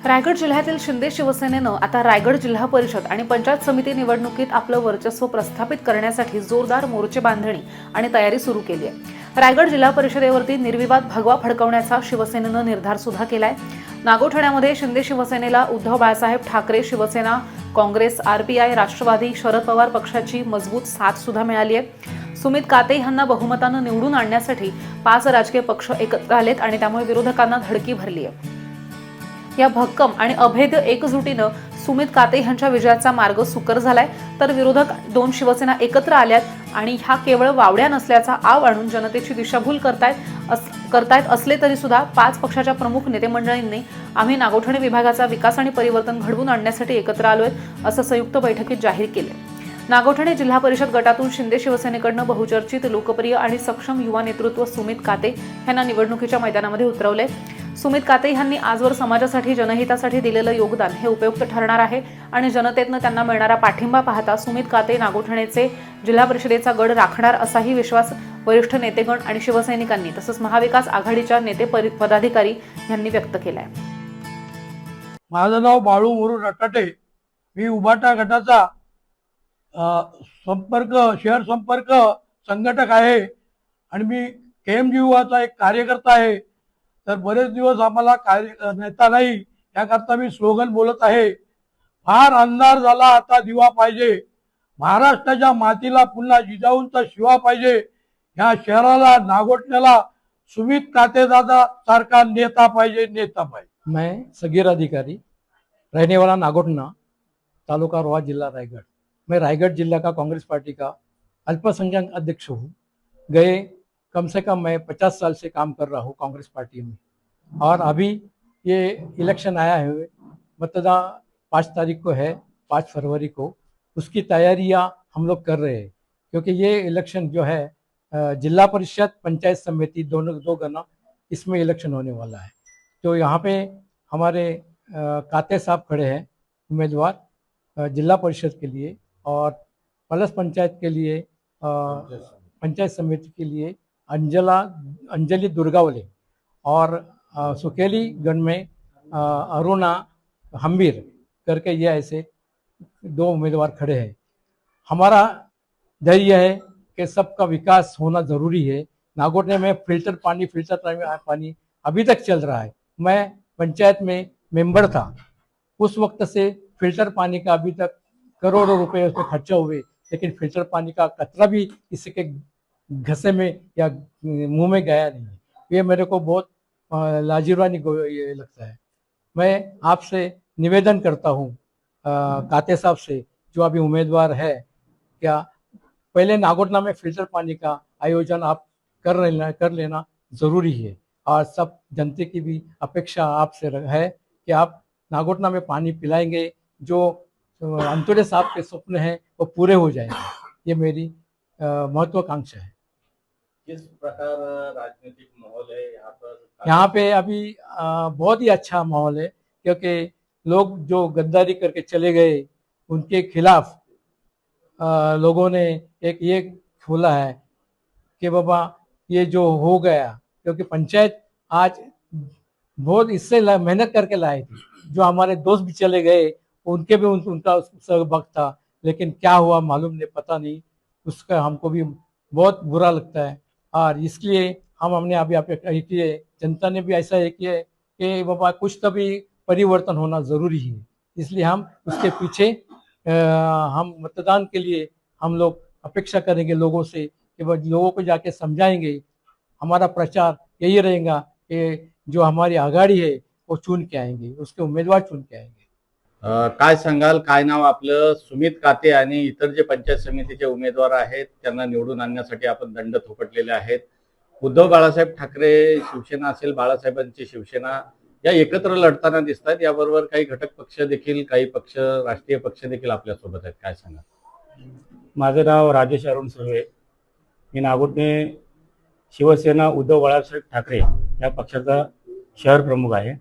रायगड जिल्ह्यातील शिंदे शिवसेनेनं आता रायगड जिल्हा परिषद आणि पंचायत समिती निवडणुकीत आपलं वर्चस्व प्रस्थापित करण्यासाठी जोरदार मोर्चे बांधणी आणि तयारी सुरू केली आहे। रायगड जिल्हा परिषदेवरती निर्विवाद भगवा फडकवण्याचा शिवसेनेनं निर्धार सुद्धा केलाय। नागोठण्यामध्ये शिंदे शिवसेनेला उद्धव बाळासाहेब ठाकरे शिवसेना, काँग्रेस, आरपीआय, राष्ट्रवादी, शरद पवार पक्षाची मजबूत साथ सुद्धा मिळाली आहे। सुमित काते यांना बहुमतानं निवडून आणण्यासाठी 5 राजकीय पक्ष एकत्र आलेत आणि त्यामुळे विरोधकांना धडकी भरली आहे। या भक्कम आणि अभेद्य एकजुटीनं सुमित काते यांच्या विजयाचा मार्ग सुकर झालाय, तर विरोधक 2 शिवसेना एकत्र आल्यात आणि ह्या केवळ वावड्या नसल्याचा आव आणून जनतेची दिशाभूल करतायत असले तरी सुद्धा 5 पक्षाच्या प्रमुख नेते मंडळींनी आम्ही नागोठणे विभागाचा विकास आणि परिवर्तन घडवून आणण्यासाठी एकत्र आलोय असं संयुक्त बैठकीत जाहीर केले। नागोठणे जिल्हा परिषद गटातून शिंदे शिवसेनेकडनं बहुचर्चित, लोकप्रिय आणि सक्षम युवा नेतृत्व सुमित काते यांना निवडणुकीच्या मैदानामध्ये उतरवले। सुमित काते यांनी आजवर समाजासाठी, जनहितासाठी दिलेलं योगदान हे उपयुक्त ठरणार आहे आणि जनतेतनं त्यांना मिळणारा पाठिंबा पाहता सुमित काते नागोठणेचे जिल्हा परिषदेचा गड राखणार असाही विश्वास वरिष्ठ नेतेगण आणि शिवसैनिकांनी तसंच महाविकास आघाडीच्या नेते पदाधिकारी यांनी व्यक्त केलाय। माझं नाव बाळू मुरू रटाटे, मी उबाटा गटाचा शहर संपर्क संघटक आहे आणि मी KMGUचा एक कार्यकर्ता आहे। तर बरेच दिवस आम्हाला नेता नाही, याकरता मी स्लोगन बोलत आहे। फार अंधार झाला आता दिवा पाहिजे, महाराष्ट्राच्या मातीला पुन्हा जिजाऊंचा शिवा पाहिजे, ह्या शहराला नागोठण्याला सुमित कातेदादा सारखा नेता पाहिजे, नेता पाहिजे। मैं सगीर अधिकारी, रहने वाला नागोठना, तालुका रोहा, जिला रायगढ़। मैं रायगढ़ जिला का कांग्रेस पार्टी का अल्पसंख्यक अध्यक्ष हूँ। गए कम से कम मैं 50 साल से काम कर रहा हूँ कांग्रेस पार्टी में, और अभी ये इलेक्शन आया है, मतदान 5 तारीख को है, 5 फरवरी को, उसकी तैयारियां हम लोग कर रहे हैं। क्योंकि ये इलेक्शन जो है जिला परिषद, पंचायत समिति दोनों 2 गना इसमें इलेक्शन होने वाला है। तो यहाँ पे हमारे काते साहब खड़े हैं उम्मीदवार जिला परिषद के लिए, और प्लस पंचायत के लिए, पंचायत समिति के लिए अंजलि दुर्गावले, और सुकेली गण में अरुणा हम्बीर करके ये ऐसे 2 उम्मीदवार खड़े हैं। हमारा धैर्य है कि सबका विकास होना ज़रूरी है। नागोठने में फिल्टर पानी अभी तक चल रहा है। मैं पंचायत में मेंबर था, उस वक्त से फिल्टर पानी का अभी तक करोड़ों रुपए उस पर खर्चा हुए, लेकिन फिल्टर पानी का कतरा भी इसके घसे में या मुंह में गया नहीं। ये मेरे को बहुत लाजिरवानी ये लगता है। मैं आपसे निवेदन करता हूँ काते साहब से, जो अभी उम्मीदवार है, क्या पहले नागोठना में फिल्टर पानी का आयोजन आप कर लेना ज़रूरी है, और सब जनता की भी अपेक्षा आपसे है कि आप नागोठना में पानी पिलाएंगे, जो अंतोड़े साहब के सपने हैं वो पूरे हो जाएंगे। ये मेरी महत्वाकांक्षा है। किस प्रकार राजनीतिक माहौल है यहाँ पर? यहाँ पे अभी बहुत ही अच्छा माहौल है, क्योंकि लोग जो गद्दारी करके चले गए उनके खिलाफ लोगों ने एक ये खोला है कि बाबा ये जो हो गया, क्योंकि पंचायत आज बहुत इससे मेहनत करके लाए थी, जो हमारे दोस्त भी चले गए उनके भी उनका सबक था, लेकिन क्या हुआ मालूम नहीं, पता नहीं, उसका हमको भी बहुत बुरा लगता है। और इसलिए हमने अभी अपेक्षा की है, जनता ने भी ऐसा है किया है कि बाबा कुछ तो भी परिवर्तन होना ज़रूरी है। इसलिए हम उसके पीछे हम मतदान के लिए हम लोग अपेक्षा करेंगे लोगों से कि वह लोगों को जाके समझाएंगे। हमारा प्रचार यही रहेगा कि जो हमारी आघाड़ी है वो चुन के आएंगे, उसके उम्मीदवार चुन के आएंगे। काय सांगाल, काय नाव आपलं? सुमित काते आणि इतर जे पंचायत समितीचे उमेदवार आहेत त्यांना निवडून आणण्यासाठी आपण दंड थोपटलेले आहेत। उद्धव बाळासाहेब ठाकरे शिवसेना असेल, बाळासाहेबांची शिवसेना, या एकत्र लढताना दिसतात। याबरोबर काही घटक पक्ष देखील, काही पक्ष, राष्ट्रीय पक्ष देखील आपल्या सोबत आहेत। काय सांगाल? माझं नाव राजेश अरुण सुर्वे, मी नागोठणे शिवसेना उद्धव बाळासाहेब ठाकरे या पक्षाचा शहर प्रमुख आहे।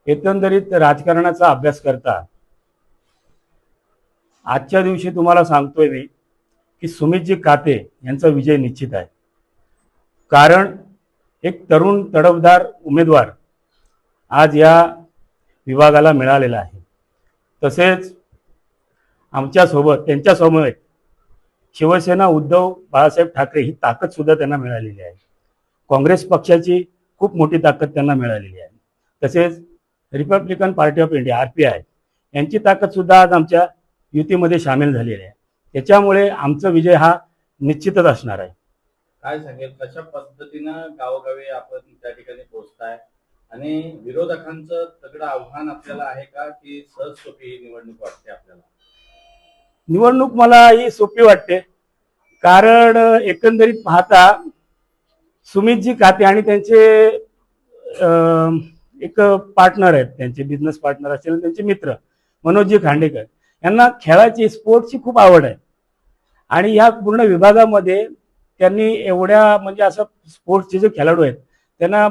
एकंदरीत राजकारणाचा अभ्यास करता आजच्या दिवशी तुम्हाला सांगतोय मी की सुमितजी काते यांचा विजय निश्चित आहे। कारण एक तरुण तडफदार उमेदवार आज या विभागाला मिळालेला आहे. तसेच आमच्यासोबत त्यांच्यासमोर शिवसेना उद्धव बाळासाहेब ठाकरे ही ताकद सुद्धा त्यांना मिळालेली आहे. काँग्रेस पक्षाची खूप मोठी ताकद त्यांना मिळालेली आहे. तसेच Republican party of India RPI यांची ताकद सुद्धा आज आमच्या युतीमध्ये सामील झालेली आहे. त्याच्यामुळे आमचा विजय हा निश्चितच असणार आहे. काय सांगेल, कशा पद्धतीनं गावोगावी आपण त्या ठिकाणी पोहोचताय आणि विरोधकांचं तगडं आव्हान आपल्याला आहे का, की सहज सोपी ही निवडणूक वाटते आपल्याला? निवडणूक मला ही सोपी वाटते, कारण एकंदरीत पाहता सुमितजी काते आणि त्यांचे एक पार्टनर आहेत, त्यांचे बिझनेस पार्टनर असतील, त्यांचे मित्र मनोजजी खांडेकर यांना खेळाची स्पोर्टची खूप आवड आहे. आणि ह्या पूर्ण विभागामध्ये त्यांनी एवढ्या म्हणजे असं स्पोर्ट्सचे जे खेळाडू आहेत त्यांना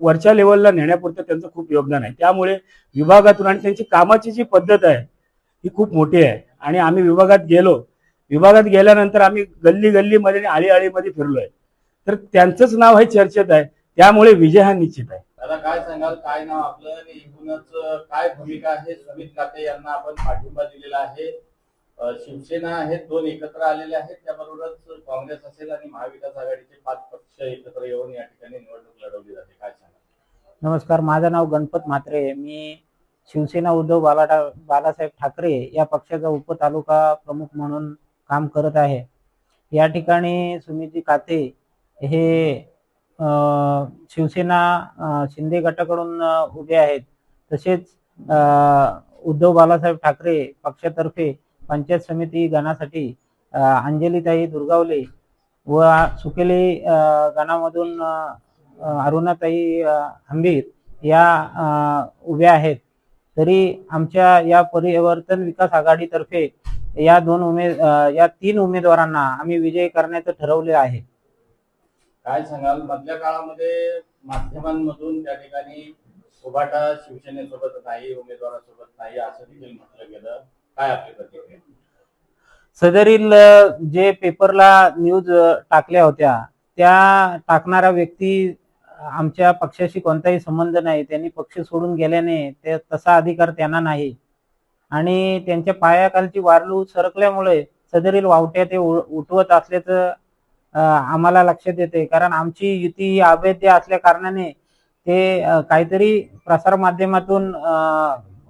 वरच्या लेवलला नेण्यापुरतं त्यांचं खूप योगदान आहे. त्यामुळे विभागातून आणि त्यांची कामाची जी पद्धत आहे ही खूप मोठी आहे. आणि आम्ही विभागात गेल्यानंतर आम्ही गल्ली गल्लीमध्ये आणि आळीमध्ये फिरलोय, तर त्यांचंच नाव हे चर्चेत आहे. त्यामुळे विजय हा निश्चित आहे. दादा काय सांगाल, काय नाव आपलं आणि एकूणच काय भूमिका आहे? सुमित काते यांना आपण पाठिंबा दिलेला आहे. शिवसेना आहेत, दोन एकत्र आलेले आहेत, त्याबरोबरच काँग्रेस असेल आणि महाविकास आघाडीचे 5 पक्ष एकत्र येऊन या ठिकाणी निवडणूक लढवली जाते. काय सांगाल? नमस्कार, माझं नाव गणपत म्हात्रे. मी शिवसेना उद्धव बाळासाहेब ठाकरे या पक्षाचा उपतालुका प्रमुख म्हणून काम करत आहे. या ठिकाणी सुमितजी काते हे शिवसेना शिंदे गटाकडून उभे आहेत. तसेच उद्धव बाळासाहेब ठाकरे पक्षातर्फे पंचायत समिती गणासाठी अंजलीताई दुर्गावले व सुकेले गणामधून अरुणाताई हंबीर या उभ्या आहेत. तरी आमच्या या परिवर्तन विकास आघाडीतर्फे या 3 उमेदवारांना आम्ही विजयी करण्याचं ठरवले आहे. काय सांगाल, मधल्या काळामध्ये माध्यमांमधून त्या ठिकाणी उभाटा शिवसेनेसोबत नाही, उमेदवारासोबत नाही असं देखील म्हटलं गेलं. काय आपली प्रतिक्रिया? सदरील जे पेपरला न्यूज टाकल्या होत्या त्या टाकणारा व्यक्ती आमच्या पक्षाशी कोणताही संबंध नाही. त्यांनी पक्ष सोडून गेल्याने ते तसा अधिकार त्यांना नाही आणि त्यांच्या पायाखालची वारलू सरकल्यामुळे सदरील वावट्या ते उठवत असल्याचं आम्हाला लक्षात येते. कारण आमची युती ही अवैध असल्या कारणाने ते काहीतरी प्रसार माध्यमातून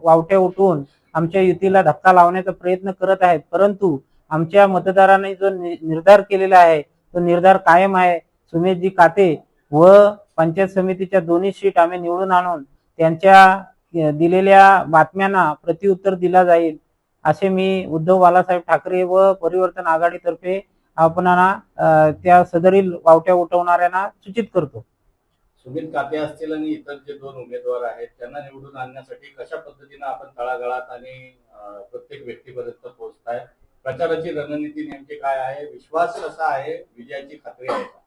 वावट्या उठवून आमच्या युतीला धक्का लावण्याचा प्रयत्न करत आहेत. परंतु आमच्या मतदारांनी जो निर्धार केलेला आहे तो निर्धार कायम आहे. सुमितजी काते व पंचायत समितीच्या 2 सीट आम्ही निवडून आणून त्यांच्या दिलेल्या बातम्यांना प्रत्युत्तर दिला जाईल असे मी उद्धव बाळासाहेब ठाकरे व परिवर्तन आघाडीतर्फे आपणाला त्या सदरील वावट्या उठवणाऱ्यांना सूचित करतो. सुमित काते असतील आणि इतर जे 2 उमेदवार आहेत त्यांना निवडून आणण्यासाठी कशा पद्धतीनं आपण तळागाळात आणि प्रत्येक व्यक्तीपर्यंत पोहोचताय? प्रचाराची रणनीती नेमकी काय आहे? विश्वास कसा आहे? विजयाची खात्री आहे का?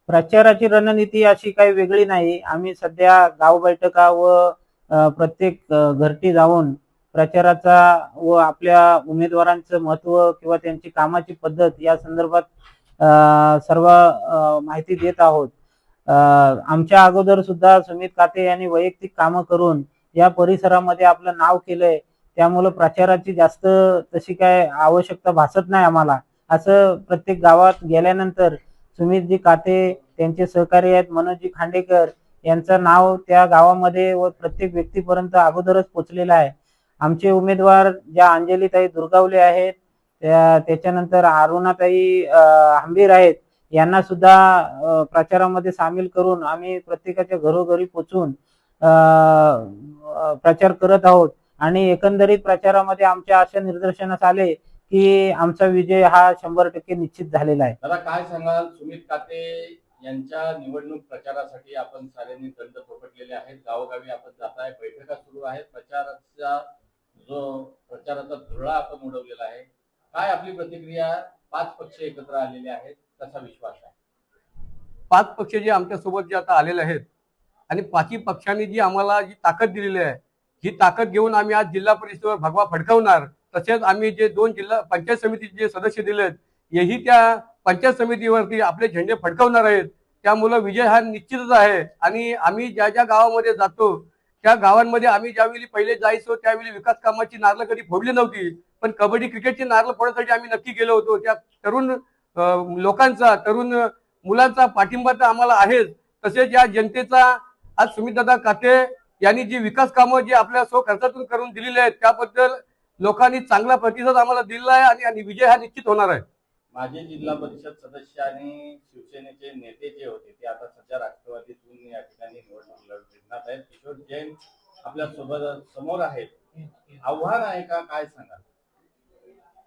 प्रचाराची रणनीती अशी काही वेगळी नाही. आम्ही सध्या गाव बैठका व प्रत्येक घरटी जाऊन प्रचाराचा व आपल्या उमेदवारांचं महत्त्व किंवा त्यांची कामाची पद्धत या संदर्भात सर्व माहिती देत आहोत. आमच्या अगोदर सुद्धा सुमित काते यांनी वैयक्तिक कामं करून या परिसरामध्ये आपलं नाव केलंय. त्यामुळे प्रचाराची जास्त तशी काय आवश्यकता भासत नाही आम्हाला. असं प्रत्येक गावात गेल्यानंतर सुमितजी काते, त्यांचे सहकारी आहेत मनोजजी खांडेकर यांचं नाव त्या गावामध्ये व प्रत्येक व्यक्तीपर्यंत अगोदरच पोचलेलं आहे. आमचे उमेदवार ज्या अंजलीताई दुर्गावले आहेत, त्याच्यानंतर अरुणाताई हंबीर आहेत, यांना सुद्धा प्रचारामध्ये सामील करून आम्ही प्रत्येकाच्या घरोघरी पोचून प्रचार करत आहोत. आणि एकंदरीत प्रचारामध्ये आमच्या अशा निदर्शनास आले की आमचा विजय हा 100% निश्चित झालेला आहे. दादा काय सांगाल, सुमित काते यांच्या निवडणूक प्रचारासाठी आपण साऱ्यांनी दंड थोपटलेले आहेत, गावोगावी आपण जाताय, बैठका सुरू आहेत, प्रचाराचा धुरळा आपण उडवलेला आहे. काय आपली प्रतिक्रिया? 5 पक्ष एकत्र आलेले आहेत, कसा विश्वास आहे? 5 पक्ष जे आमच्यासोबत जे आता आलेले आहेत आणि 5ही पक्षांनी जी आम्हाला जी ताकद दिलेली आहे, ही ताकद घेऊन आम्ही आज जिल्हा परिषदेवर भगवा फडकावणार. तसेच आम्ही जे 2 जिल्हा पंचायत समितीचे जे सदस्य दिलेत, हेही त्या पंचायत समितीवरती आपले झेंडे फडकावणार आहेत. त्यामुळे विजय हा निश्चितच आहे. आणि आम्ही ज्या ज्या गावामध्ये जातो त्या गावांमध्ये आम्ही ज्यावेळी पहिले जायचो त्यावेळी विकास कामाची नारळ कधी फोडली नव्हती, पण कबड्डी क्रिकेटची नारळ फोडण्यासाठी आम्ही नक्की गेलो होतो. त्या तरुण लोकांचा, तरुण मुलांचा पाठिंबा तर आम्हाला आहेच, तसेच या जनतेचा आज सुमितदादा काते यांनी जी विकास कामं जी आपल्या स्व खर्चातून करून दिलेली आहेत त्याबद्दल लोकांनी चांगला प्रतिसाद आम्हाला दिला आहे आणि विजय हा निश्चित होणार आहे. माजी जिल्हा परिषद सदस्य आणि शिवसेनेचे नेते जे होते ते आता सध्या राष्ट्रवादीतून या ठिकाणी निवडणूक लढवणार आहेत. किशोर जैन आपल्या सोबत समोर आहेत. आव्हान आहे का, काय सांगा?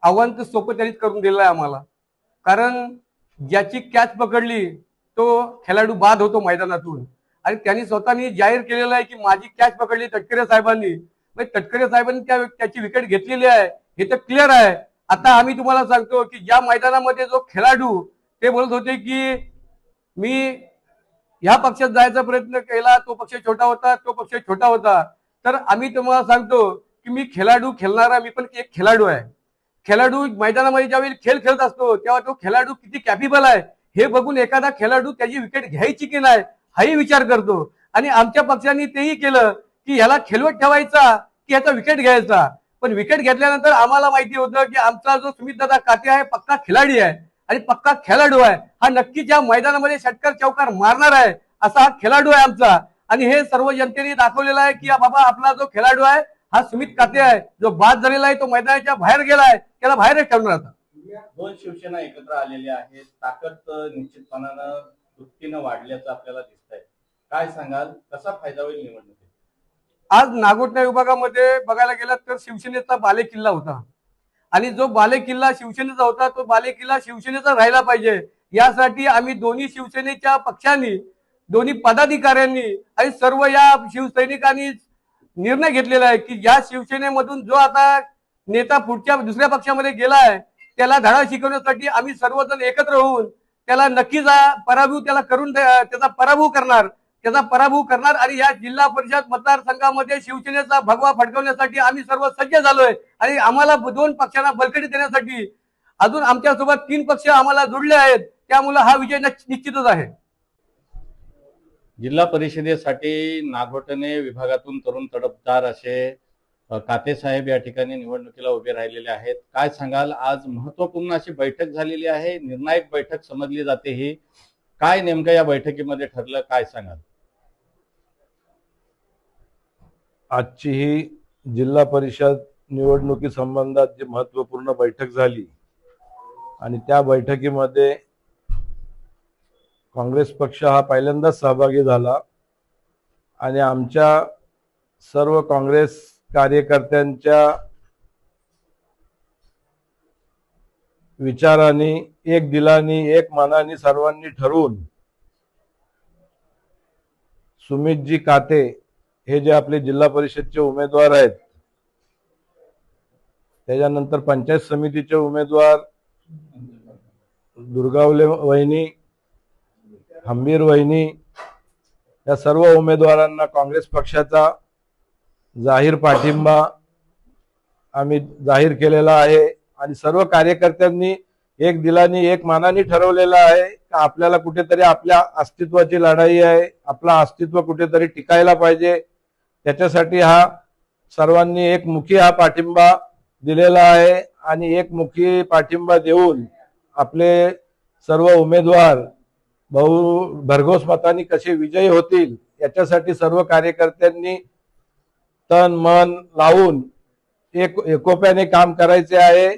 आव्हान तर सोपं त्यांनीच करून दिलं आहे आम्हाला, कारण ज्याची कॅच पकडली तो खेळाडू बाद होतो मैदानातून, आणि त्यांनी स्वतःनी जाहीर केलेलं आहे की माझी कॅच पकडली तटकरे साहेबांनी. तटकरे साहेबांनी त्याची विकेट घेतलेली आहे हे तर क्लिअर आहे. आता आम्ही तुम्हाला सांगतो की ज्या मैदानामध्ये जो खेळाडू ते बोलत होते की मी ह्या पक्षात जायचा प्रयत्न केला, तो पक्ष छोटा होता, तो पक्ष छोटा होता, तर आम्ही तुम्हाला सांगतो की मी खेळाडू खेळणारा, मी पण एक खेळाडू आहे. खेळाडू मैदानामध्ये ज्यावेळी खेळ खेळत असतो तेव्हा तो खेळाडू किती कॅपेबल आहे हे बघून एखादा खेळाडू त्याची विकेट घ्यायची की नाही हाही विचार करतो. आणि आमच्या पक्षांनी तेही केलं की ह्याला खेळवत ठेवायचा की ह्याचा विकेट घ्यायचा. पण विकेट घेतल्यानंतर आम्हाला माहिती होतं की आमचा जो सुमितदादा काते आहे पक्का खिलाडी आहे आणि पक्का खेळाडू आहे. हा नक्कीच या मैदानामध्ये षटकार चौकार मारणार आहे असा हा खेळाडू आहे आमचा. आणि हे सर्व जनतेने दाखवलेलं आहे की बाबा आपला जो खेळाडू आहे हा सुमित काते आहे. जो बाद झालेला आहे तो मैदानाच्या बाहेर गेलाय, त्याला बाहेरच ठेवणार आता. दोन शिवसेना एकत्र आलेल्या आहेत, ताकद निश्चितपणानं दुपटीनं वाढल्याचं आपल्याला दिसतंय. काय सांगाल, कसा फायदा होईल निवडणुकीत? आज नागोठणा विभागामध्ये बघायला गेलं तर शिवसेनेचा बालेकिल्ला होता, आणि जो बालेकिल्ला शिवसेनेचा होता तो बालेकिल्ला शिवसेनेचा राहिला पाहिजे यासाठी आम्ही दोन्ही शिवसेनेच्या पक्षांनी, दोन्ही पदाधिकाऱ्यांनी आणि सर्व या शिवसैनिकांनी निर्णय घेतलेला आहे की या शिवसेनेमधून जो आता नेता पुढच्या दुसऱ्या पक्षामध्ये गेलाय त्याला धडा शिकवण्यासाठी आम्ही सर्वजण एकत्र होऊन त्याला नक्कीच पराभूत त्याला करून त्याचा पराभव करणार आणि या जिल्हा परिषद मतदारसंघामध्ये शिवसेनेचा भगवा फडकवण्यासाठी आम्ही सर्व सज्ज झालोय. आणि आम्हाला दोन पक्षांना बळकटी देण्यासाठी अजून आमच्यासोबत 3 पक्ष आम्हाला जोडले आहेत, त्यामुळे हा विजय निश्चितच आहे. जिल्हा परिषदेसाठी नागोठणे विभागातून तरुण तडफदार असे काते साहेब या ठिकाणी निवडणुकीला उभे राहिलेले आहेत. काय सांगाल, आज महत्वपूर्ण अशी बैठक झालेली आहे, निर्णायक बैठक समजली जाते ही. काय नेमकं या बैठकीमध्ये ठरलं, काय सांगाल? आजची ही जिल्हा परिषद निवडणुकी संबंधात जी महत्वपूर्ण बैठक झाली आणि त्या बैठकीमध्ये काँग्रेस पक्ष हा पहिल्यांदाच सहभागी झाला आणि आमच्या सर्व काँग्रेस कार्यकर्त्यांच्या विचारांनी, एक दिलानी, एक मनाने सर्वांनी ठरवून सुमितजी काते हे जे आपले जिल्हा परिषदचे उमेदवार आहेत, त्याच्यानंतर पंचायत समितीचे उमेदवार दुर्गावले वहिनी, हंबीर वहिनी, या सर्व उमेदवारांना काँग्रेस पक्षाचा जाहीर पाठिंबा आम्ही जाहीर केलेला आहे. आणि सर्व कार्यकर्त्यांनी एक दिलानी, एक मनाने ठरवलेलं आहे की आपल्याला कुठेतरी आपल्या अस्तित्वाची लढाई आहे, आपला अस्तित्व कुठेतरी टिकायला पाहिजे. त्याच्यासाठी हा सर्वांनी एकमुखी हा पाठिंबा दिलेला आहे आणि एकमुखी पाठिंबा देऊन आपले सर्व उमेदवार भरघोस मतांनी कसे विजयी होतील याच्यासाठी सर्व कार्यकर्त्यांनी तन मन लावून एकोप्याने काम करायचे आहे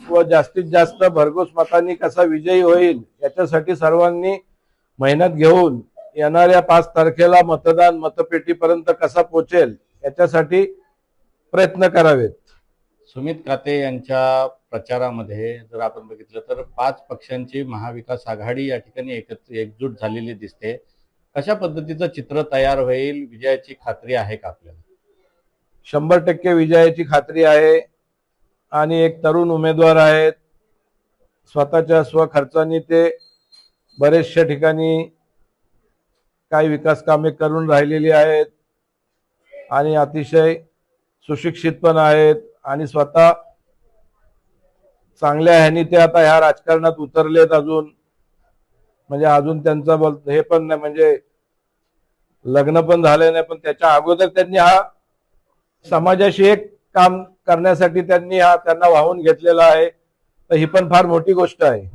व जास्तीत जास्त भरघोस मतांनी कसा विजयी होईल याच्यासाठी सर्वांनी मेहनत घेऊन येणाऱ्या 5 तारखेला मतदान मतपेटीपर्यंत कसा पोहोचेल याच्यासाठी प्रयत्न करावेत. सुमित काते यांच्या प्रचारामध्ये जर आपण बघितलं तर 5 पक्षांची महाविकास आघाडी या ठिकाणी एकजूट झालेली दिसते. कशा पद्धतीचं चित्र तयार होईल, विजयाची खात्री आहे का आपल्याला? 100% विजयाची खात्री आहे. आणि एक तरुण उमेदवार आहेत, स्वतःच्या स्वखर्चाने ते बरेचशा ठिकाणी काही विकास कामे करून राहिलेली आहेत आणि अतिशय सुशिक्षित पण आहेत आणि स्वतः चांगल्या ह्यानी ते आता ह्या राजकारणात उतरलेत. अजून म्हणजे अजून त्यांचा हे पण नाही, म्हणजे लग्न पण झाले नाही, पण त्याच्या अगोदर त्यांनी हा समाजाशी एक काम करण्यासाठी त्यांनी हा त्यांना वाहून घेतलेला आहे. तर ही पण फार मोठी गोष्ट आहे.